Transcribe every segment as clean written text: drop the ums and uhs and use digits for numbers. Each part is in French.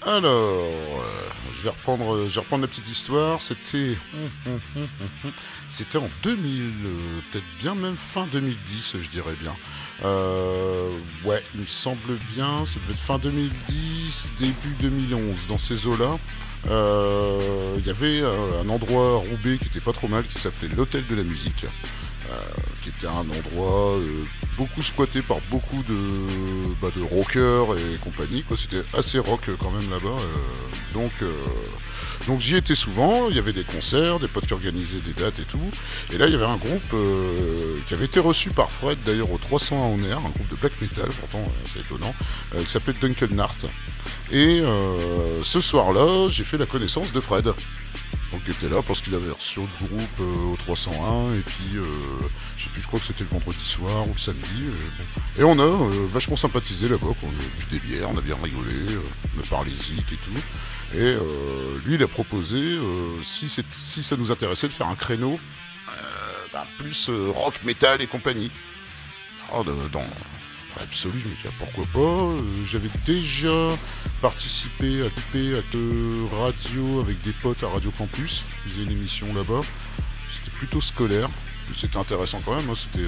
Alors, je vais reprendre la petite histoire. C'était en 2000, peut-être bien même fin 2010, je dirais bien. Ouais, il me semble bien, ça devait être fin 2010, début 2011, dans ces eaux-là. Il y avait un endroit à Roubaix qui était pas trop mal, qui s'appelait l'Hôtel de la Musique, qui était un endroit beaucoup squatté par beaucoup de rockers et compagnie, quoi. C'était assez rock quand même là-bas. Donc j'y étais souvent, il y avait des concerts, des potes qui organisaient des dates et tout. Et là il y avait un groupe qui avait été reçu par Fred d'ailleurs au 301 en air, un groupe de black metal, pourtant c'est étonnant, qui s'appelait Dunkelnart. Et ce soir-là, j'ai fait la connaissance de Fred. Donc il était là parce qu'il avait reçu le groupe au 301 et puis je sais plus, je crois que c'était le vendredi soir ou le samedi. Bon. Et on a vachement sympathisé là-bas, on a bu des bières, on a bien rigolé, on a parlé zik et tout. Et lui il a proposé si ça nous intéressait de faire un créneau plus rock, metal et compagnie. Alors, dans l'absolu, je me disais pourquoi pas. J'avais déjà participé à radio avec des potes à Radio Campus. Ils faisaient une émission là-bas. C'était plutôt scolaire. C'était intéressant quand même. Hein. C'était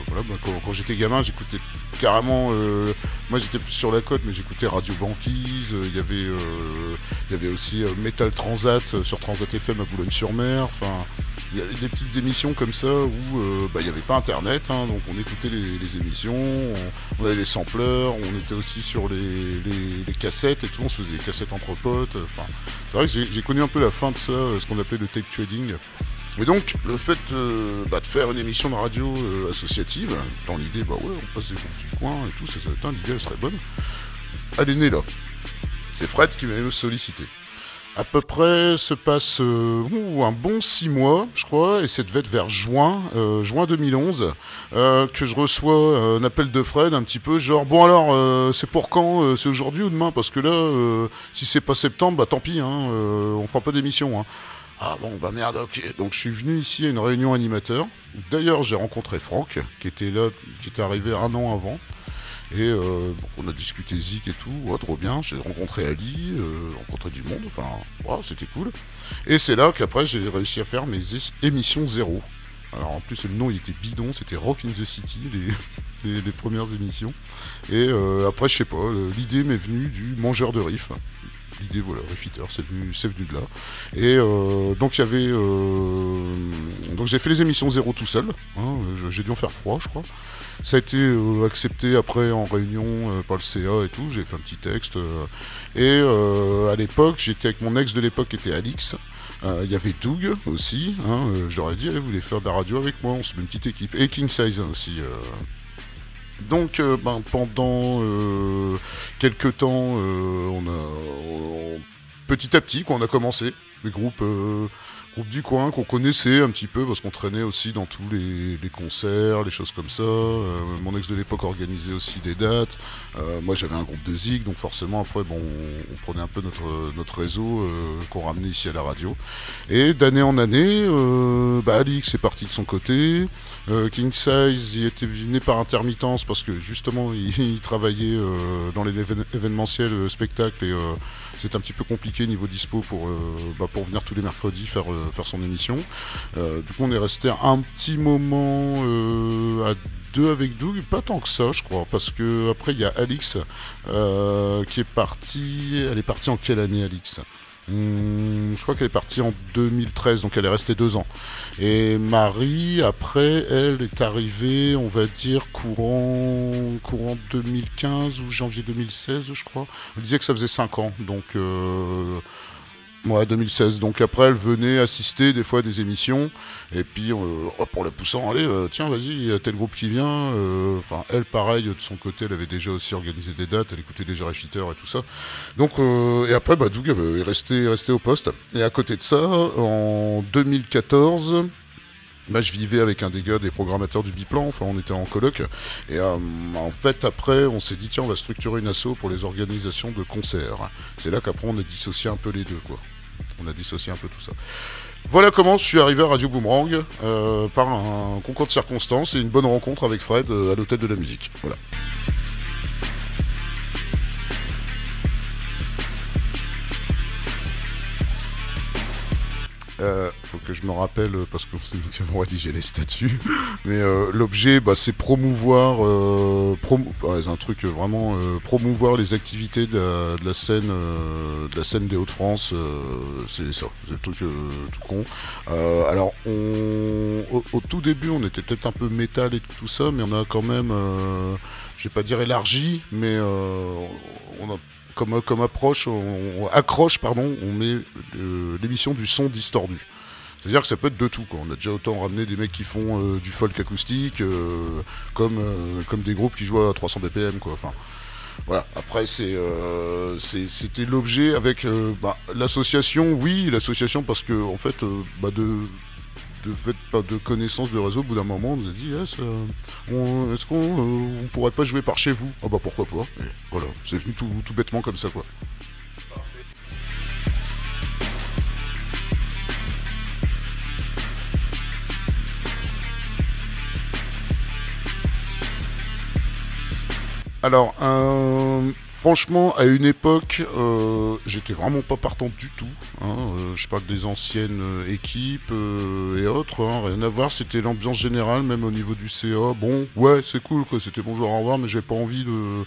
voilà, quand j'étais gamin, j'écoutais carrément. Moi, j'étais plus sur la côte, mais j'écoutais Radio Banquise. Il y avait aussi Metal Transat sur Transat FM à Boulogne-sur-Mer. Enfin. Il y avait des petites émissions comme ça où il n'y avait pas internet, hein, donc on écoutait les émissions, on avait les sampleurs, on était aussi sur les cassettes et tout, on se faisait des cassettes entre potes. C'est vrai que j'ai connu un peu la fin de ça, ce qu'on appelait le tape trading. Et donc le fait de faire une émission de radio associative, dans l'idée, ouais, on passe des bons petits coins et tout, l'idée elle serait bonne. Elle est née là. C'est Fred qui m'a sollicité. À peu près se passe un bon 6 mois, je crois, et ça devait être vers juin 2011, que je reçois un appel de Fred un petit peu, genre, bon alors, c'est pour quand c'est aujourd'hui ou demain? Parce que là, si c'est pas septembre, tant pis, on fera pas d'émission. Hein. Ah bon, merde, ok. Donc je suis venu ici à une réunion animateur. D'ailleurs, j'ai rencontré Franck, qui était là, qui était arrivé un an avant. Et on a discuté zik et tout, trop bien, j'ai rencontré Ali, rencontré du monde, c'était cool. Et c'est là qu'après j'ai réussi à faire mes émissions zéro. Alors en plus le nom il était bidon, c'était Rock in the City, les premières émissions. Et après je sais pas, l'idée m'est venue du mangeur de riff. L'idée, voilà, Riffitter, c'est venu de là. Et donc il y avait... donc j'ai fait les émissions zéro tout seul, hein, j'ai dû en faire 3 je crois. Ça a été accepté après en réunion par le CA et tout, j'ai fait un petit texte. Et à l'époque, j'étais avec mon ex de l'époque qui était Alix. Il y avait Doug aussi, hein, j'aurais dit, vous voulez faire de la radio avec moi, on se met une petite équipe. Et King Size aussi. Donc pendant quelques temps, petit à petit, on a commencé les groupes du coin qu'on connaissait un petit peu parce qu'on traînait aussi dans tous les concerts, les choses comme ça. Mon ex de l'époque organisait aussi des dates. Moi j'avais un groupe de zik, donc forcément après on prenait un peu notre réseau qu'on ramenait ici à la radio. Et d'année en année, Alix est parti de son côté. King Size il était venu par intermittence parce que justement il travaillait dans les événementiels spectacles et c'est un petit peu compliqué niveau dispo pour venir tous les mercredis faire son émission. Du coup on est resté un petit moment à 2 avec Doug, pas tant que ça je crois, parce que après il y a Alix qui est partie. Elle est partie en quelle année Alix? Je crois qu'elle est partie en 2013, donc elle est restée 2 ans. Et Marie, après, elle est arrivée, on va dire, courant 2015 ou janvier 2016, je crois. Elle disait que ça faisait 5 ans, donc... Ouais, 2016. Donc après, elle venait assister des fois à des émissions. Et puis, pour la poussant, allez, tiens, vas-y, il y a tel groupe qui vient. Elle, pareil, de son côté, elle avait déjà aussi organisé des dates. Elle écoutait déjà Riffitter et tout ça. Donc, et après, Doug est resté au poste. Et à côté de ça, en 2014... je vivais avec un des gars des programmateurs du Biplan, on était en coloc, et en fait après on s'est dit tiens on va structurer une asso pour les organisations de concerts. C'est là qu'après on a dissocié un peu les deux quoi. On a dissocié un peu tout ça. Voilà comment je suis arrivé à Radio Boomerang par un concours de circonstances et une bonne rencontre avec Fred à l'Hôtel de la Musique. Voilà. Faut que je me rappelle parce que c'est nous qui avons rédigé les statuts. Mais l'objet, c'est promouvoir, c'est un truc vraiment promouvoir les activités de la scène des Hauts-de-France. C'est ça, c'est le truc tout con. Alors, au tout début, on était peut-être un peu métal et tout ça, mais on a quand même, je vais pas dire élargi, mais on a comme approche, on met l'émission du son distordu. C'est-à-dire que ça peut être de tout, quoi. On a déjà autant ramené des mecs qui font du folk acoustique, comme des groupes qui jouent à 300 BPM, quoi. Enfin, voilà. Après, c'était l'objet avec l'association, oui, l'association parce que en fait, de fait pas de connaissance de réseau, au bout d'un moment on nous a dit est-ce qu'on pourrait pas jouer par chez vous? Ah bah pourquoi pas, et voilà, c'est venu tout bêtement comme ça, quoi. Alors, franchement, à une époque, j'étais vraiment pas partant du tout. Je parle des anciennes équipes et autres, rien à voir. C'était l'ambiance générale, même au niveau du CA. Bon, ouais, c'est cool, quoi. C'était bonjour, au revoir, mais j'ai pas envie de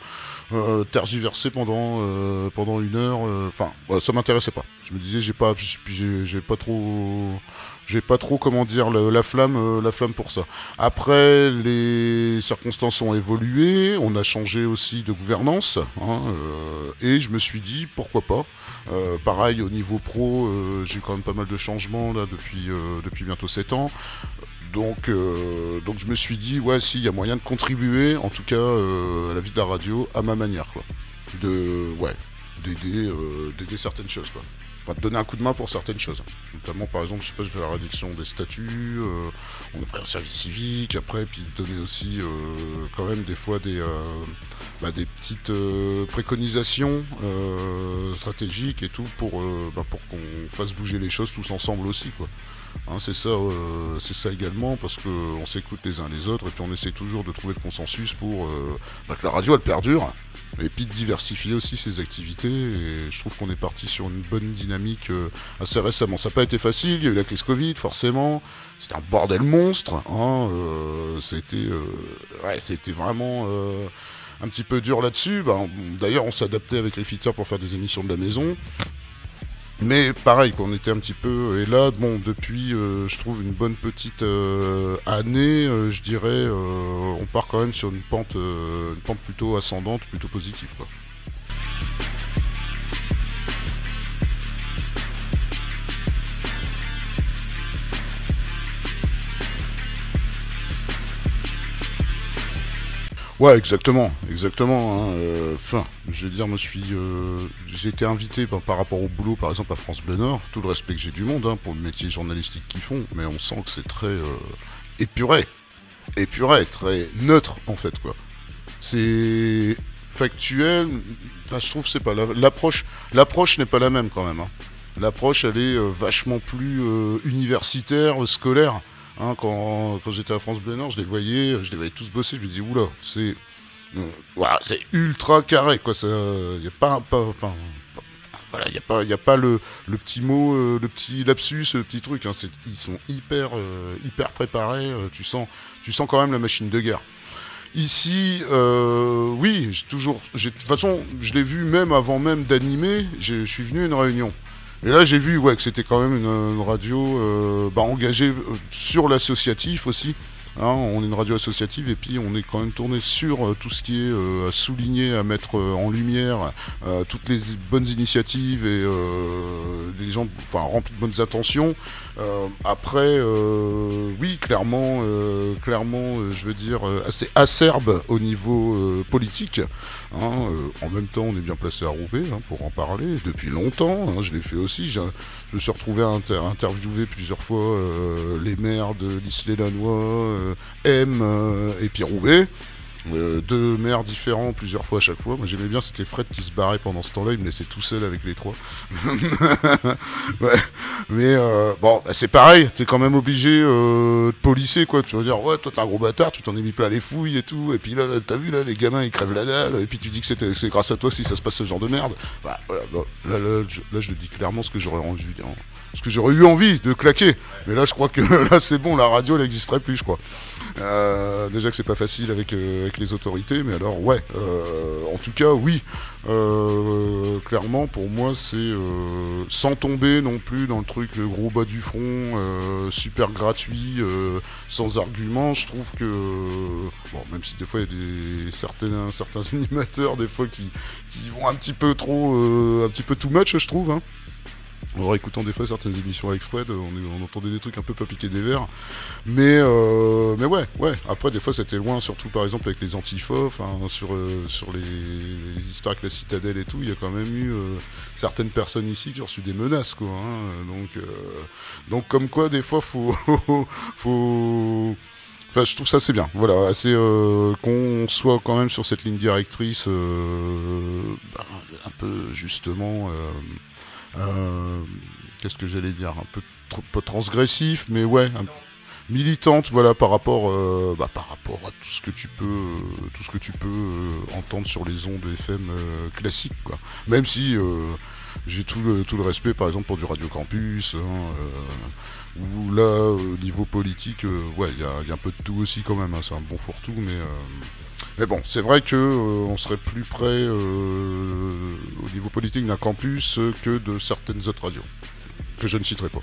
tergiverser pendant 1 heure. Enfin, ça m'intéressait pas. Je me disais, j'ai pas trop, comment dire, la flamme pour ça. Après, les circonstances ont évolué, on a changé aussi de gouvernance, et je me suis dit, pourquoi pas. Pareil, au niveau pro, j'ai eu quand même pas mal de changements là depuis bientôt 7 ans. Donc je me suis dit, ouais, si, il y a moyen de contribuer, en tout cas, à la vie de la radio, à ma manière, quoi. D'aider certaines choses, quoi. Enfin, de donner un coup de main pour certaines choses. Notamment, par exemple, je fais la rédaction des statuts, on a pris un service civique, après, puis donner aussi, quand même, des fois, des petites préconisations stratégiques et tout, pour qu'on fasse bouger les choses tous ensemble aussi, quoi. C'est ça également, parce qu'on s'écoute les uns les autres, et puis on essaie toujours de trouver le consensus pour que la radio, elle perdure. Et puis de diversifier aussi ses activités, et je trouve qu'on est parti sur une bonne dynamique assez récemment. Ça n'a pas été facile, il y a eu la crise Covid, forcément, c'était un bordel monstre, c'était vraiment un petit peu dur là-dessus. D'ailleurs, on s'est adapté avec les fitters pour faire des émissions de la maison. Mais pareil, on était un petit peu... Et là, depuis, je trouve, une bonne petite année, je dirais, on part quand même sur une pente plutôt ascendante, plutôt positive, quoi. Ouais, exactement. Je veux dire, moi, j'ai été invité par rapport au boulot, par exemple, à France Bleu Nord. Tout le respect que j'ai du monde pour le métier journalistique qu'ils font, mais on sent que c'est très épuré, très neutre, en fait, quoi. C'est factuel. Enfin, je trouve que c'est pas l'approche n'est pas la même, quand même. L'approche, elle est vachement plus universitaire, scolaire. Quand j'étais à France Bleu Nord, je les voyais tous bosser, je me disais, oula, c'est ultra carré, quoi. Il n'y a pas, voilà, il y a pas le petit mot, le petit lapsus, le petit truc. Ils sont hyper préparés. Tu sens quand même la machine de guerre. Ici, oui, de toute façon, je l'ai vu même avant même d'animer. Je suis venu à une réunion. Et là, j'ai vu que c'était quand même une radio engagée sur l'associatif aussi. On est une radio associative, et puis on est quand même tourné sur tout ce qui est à souligner, à mettre en lumière toutes les bonnes initiatives et les gens remplis de bonnes intentions. Après, oui, clairement, je veux dire, assez acerbe au niveau politique. En même temps, on est bien placé à Roubaix pour en parler depuis longtemps. Je l'ai fait aussi. Je me suis retrouvé à interviewer plusieurs fois les maires de l'Isle-et-Lannoy, et puis Roubaix. 2 maires différents plusieurs fois à chaque fois. Moi j'aimais bien, c'était Fred qui se barrait pendant ce temps-là, il me laissait tout seul avec les 3. Ouais. Mais bon, bah, c'est pareil, t'es quand même obligé de policer quoi. Tu vas dire, ouais, toi t'es un gros bâtard, tu t'en es mis plein les fouilles et tout. Et puis là, t'as vu là, les gamins ils crèvent la dalle. Et puis tu dis que c'est grâce à toi si ça se passe ce genre de merde. Bah, voilà, bah, là, je le dis clairement ce que j'aurais rendu. Ce que j'aurais eu envie de claquer. Mais là, je crois que là, c'est bon, la radio, elle n'existerait plus, je crois. Déjà que c'est pas facile avec les autorités, mais alors, ouais. En tout cas, oui. Clairement, pour moi, c'est sans tomber non plus dans le truc gros bas du front, super gratuit, sans argument. Je trouve que, bon, même si des fois, il y a certains animateurs, des fois, qui vont un petit peu trop, un petit peu too much, je trouve, hein. En écoutant des fois certaines émissions avec Fred, on entendait des trucs un peu pas piquer des verres. Mais ouais. Après, des fois, c'était loin, surtout par exemple avec les antifos, sur les histoires avec la citadelle et tout. Il y a quand même eu certaines personnes ici qui ont reçu des menaces, quoi. Hein, donc, comme quoi, des fois, faut Enfin, je trouve ça c'est bien. Voilà, assez qu'on soit quand même sur cette ligne directrice, un peu justement. Qu'est-ce que j'allais dire, un peu transgressif, mais ouais, militante, voilà, par rapport à tout ce que tu peux entendre sur les ondes FM classiques, quoi. Même si j'ai tout le respect, par exemple, pour du Radio Campus, où là, au niveau politique, ouais, il y a un peu de tout aussi quand même. Hein, c'est un bon fourre-tout, mais bon, c'est vrai que on serait plus près au niveau politique d'un campus que de certaines autres radios, que je ne citerai pas.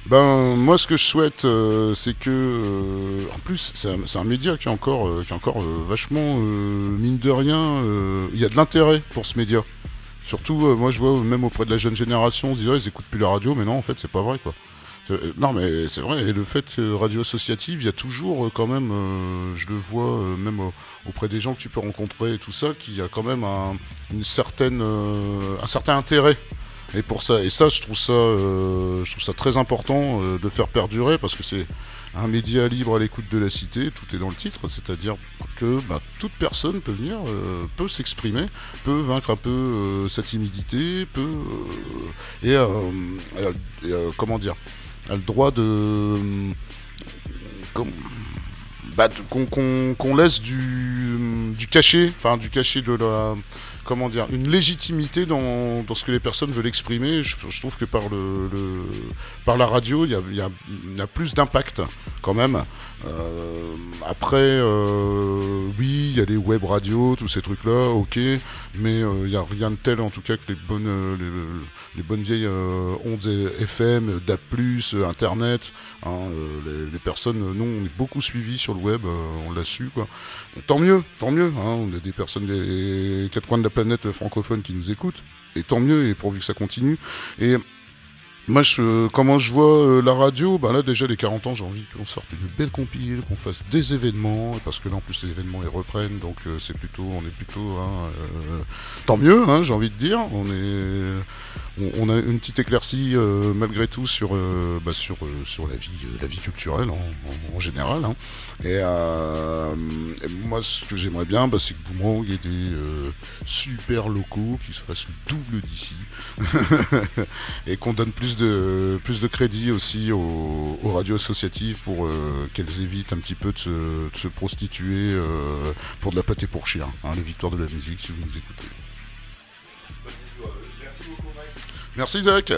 Ben, moi, ce que je souhaite, c'est que, en plus, c'est un média qui est encore vachement, mine de rien, il y a de l'intérêt pour ce média. Surtout, moi, je vois même auprès de la jeune génération, on se dit, ouais, ils écoutent plus la radio, mais non, en fait, c'est pas vrai, quoi. Non, mais c'est vrai, et le fait radio associative, il y a toujours quand même, je le vois même auprès des gens que tu peux rencontrer et tout ça, qu'il y a quand même un certain intérêt. Et pour ça, je trouve ça très important de faire perdurer, parce que c'est un média libre à l'écoute de la cité, tout est dans le titre, c'est-à-dire que toute personne peut venir, peut s'exprimer, peut vaincre un peu sa timidité, comment dire, a le droit de qu'on laisse du cachet, du cachet de la, comment dire, une légitimité dans ce que les personnes veulent exprimer. Je trouve que par la radio, il y a plus d'impact quand même. Après, oui, il y a les web radios, tous ces trucs-là, ok, mais il n'y a rien de tel en tout cas que les bonnes vieilles ondes FM, DAB+, Internet. Hein, les personnes, nous, on est beaucoup suivis sur le web, on l'a su, quoi. Tant mieux, hein, on a des personnes des 4 coins de la planète francophone qui nous écoutent, et tant mieux, et pourvu que ça continue. Et moi, comment je vois la radio, là déjà les 40 ans, j'ai envie qu'on sorte une belle compile, qu'on fasse des événements, parce que là en plus les événements ils reprennent, donc on est plutôt tant mieux, hein, j'ai envie de dire. On a une petite éclaircie malgré tout sur la vie culturelle en général. Hein. Et moi, ce que j'aimerais bien, c'est que il y ait des super locaux qui se fassent le double d'ici et qu'on donne plus de crédit aussi aux radios associatives pour qu'elles évitent un petit peu de se prostituer pour de la pâté pour chien. Hein, les victoires de la musique, si vous nous écoutez. Merci beaucoup, Max. Merci, Zach.